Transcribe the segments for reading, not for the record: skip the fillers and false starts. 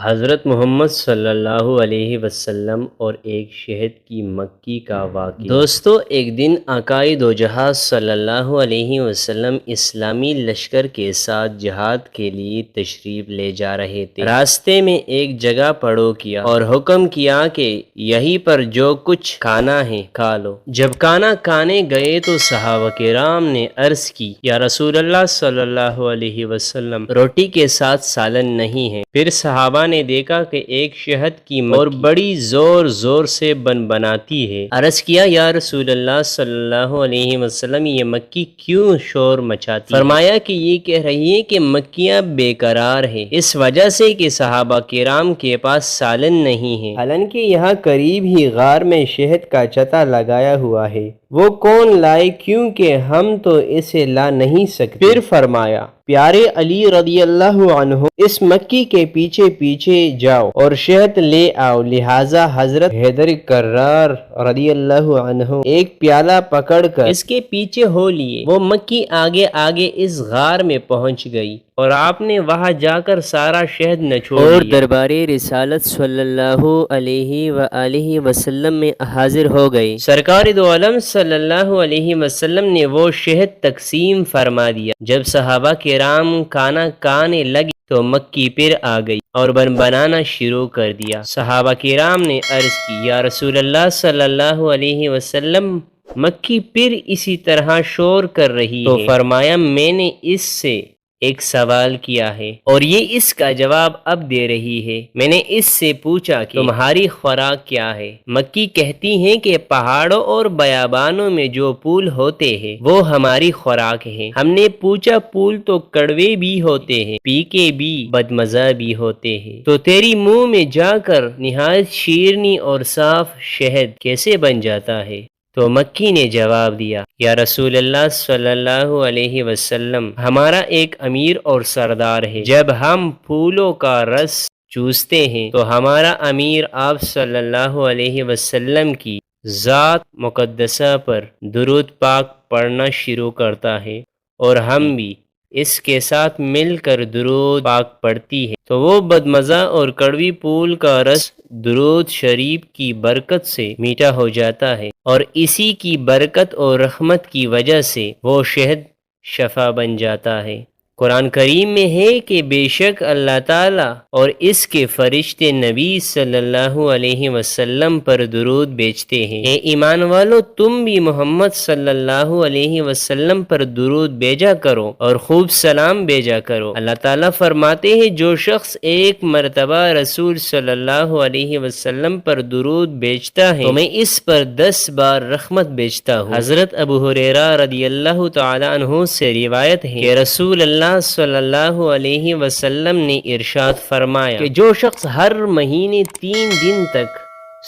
حضرت محمد صلی اللہ علیہ وسلم اور ایک شہد کی مکھی کا واقعہ۔ دوستو، ایک دن آقائے دو جہاں صلی اللہ علیہ وسلم اسلامی لشکر کے ساتھ جہاد کے لیے تشریف لے جا رہے تھے۔ راستے میں ایک جگہ پڑاؤ کیا اور حکم کیا کہ یہیں پر جو کچھ کھانا ہے کھا لو۔ جب کھانا کھانے گئے تو صحابہ کرام نے عرض کی، یا رسول اللہ صلی اللہ علیہ وسلم، روٹی کے ساتھ سالن نہیں ہے۔ پھر صحابہ نے دیکھا کہ ایک شہد کی مکھی اور بڑی زور زور سے بنبناتی ہے۔ عرض کیا، یا رسول اللہ صلی اللہ علیہ وسلم، یہ مکھی کیوں شور مچاتی ہے؟ فرمایا کہ یہ کہہ رہی ہے کہ مکھیاں بے قرار ہے، اس وجہ سے کہ صحابہ کرام کے پاس سالن نہیں ہے، حالانکہ یہاں قریب ہی غار میں شہد کا چتا لگایا ہوا ہے، وہ کون لائے کیونکہ ہم تو اسے لا نہیں سکتے۔ پھر فرمایا، پیارے علی رضی اللہ عنہ، اس مکھی کے پیچھے پیچھے جاؤ اور شہد لے آؤ۔ لہذا حضرت حیدر کرار رضی اللہ عنہ ایک پیالہ پکڑ کر اس کے پیچھے ہو لیے۔ وہ مکھی آگے آگے اس غار میں پہنچ گئی اور آپ نے وہاں جا کر سارا شہد نچوڑ لیا اور دربار رسالت صلی اللہ علیہ وآلہ وسلم میں حاضر ہو گئے۔ سرکار دو عالم صلی اللہ علیہ وسلم نے وہ شہد تقسیم فرما دیا۔ جب صحابہ کرام کھانا کھانے لگے تو مکھی پھر آ گئی اور بنانا شروع کر دیا۔ صحابہ کرام نے عرض کی، یا رسول اللہ صلی اللہ علیہ وسلم، مکھی پھر اسی طرح شور کر رہی ہے۔ تو فرمایا، میں نے اس سے ایک سوال کیا ہے اور یہ اس کا جواب اب دے رہی ہے۔ میں نے اس سے پوچھا کہ تمہاری خوراک کیا ہے؟ مکھی کہتی ہے کہ پہاڑوں اور بیابانوں میں جو پھول ہوتے ہیں وہ ہماری خوراک ہے۔ ہم نے پوچھا، پھول تو کڑوے بھی ہوتے ہیں، پھیکے بھی، بدمزہ بھی ہوتے ہیں، تو تیری منہ میں جا کر نہایت شیرنی اور صاف شہد کیسے بن جاتا ہے؟ تو مکھی نے جواب دیا، یا رسول اللہ صلی اللہ علیہ وسلم، ہمارا ایک امیر اور سردار ہے، جب ہم پھولوں کا رس چوستے ہیں تو ہمارا امیر آپ صلی اللہ علیہ وسلم کی ذات مقدسہ پر درود پاک پڑھنا شروع کرتا ہے اور ہم بھی اس کے ساتھ مل کر درود پاک پڑھتی ہے، تو وہ بدمزہ اور کڑوی پھول کا رس درود شریف کی برکت سے میٹھا ہو جاتا ہے، اور اسی کی برکت اور رحمت کی وجہ سے وہ شہد شفا بن جاتا ہے۔ قرآن کریم میں ہے کہ بے شک اللہ تعالیٰ اور اس کے فرشتے نبی صلی اللہ علیہ وسلم پر درود بھیجتے ہیں۔ اے ایمان والو، تم بھی محمد صلی اللہ علیہ وسلم پر درود بھیجا کرو اور خوب سلام بھیجا کرو۔ اللہ تعالیٰ فرماتے ہیں، جو شخص ایک مرتبہ رسول صلی اللہ علیہ وسلم پر درود بھیجتا ہے تو میں اس پر 10 بار رحمت بھیجتا ہوں۔ حضرت ابو ہریرہ رضی اللہ تعالی عنہ سے روایت ہے کہ رسول اللہ صلی اللہ علیہ وسلم نے ارشاد فرمایا کہ جو شخص ہر مہینے 3 دن تک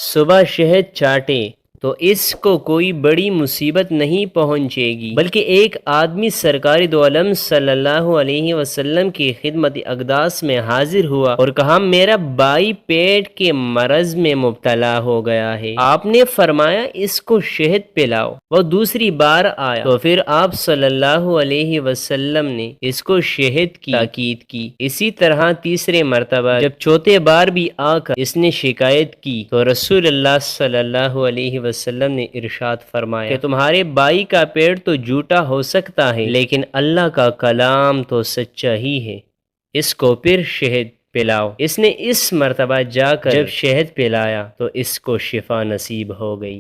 صبح شہد چاٹے تو اس کو کوئی بڑی مصیبت نہیں پہنچے گی، بلکہ ایک آدمی سرکار دو عالم صلی اللہ علیہ وسلم کی خدمت اقدس میں حاضر ہوا اور کہا، میرا بھائی پیٹ کے مرض میں مبتلا ہو گیا ہے۔ آپ نے فرمایا، اس کو شہد پلاؤ۔ وہ دوسری بار آیا تو پھر آپ صلی اللہ علیہ وسلم نے اس کو شہد کی تاکید کی۔ اسی طرح تیسرے مرتبہ جب چوتھے بار بھی آ کر اس نے شکایت کی تو رسول اللہ صلی اللہ علیہ وسلم نے ارشاد فرمایا کہ تمہارے بھائی کا پیٹ تو جھوٹا ہو سکتا ہے لیکن اللہ کا کلام تو سچا ہی ہے، اس کو پھر شہد پلاؤ۔ اس نے اس مرتبہ جا کر جب شہد پلایا تو اس کو شفا نصیب ہو گئی۔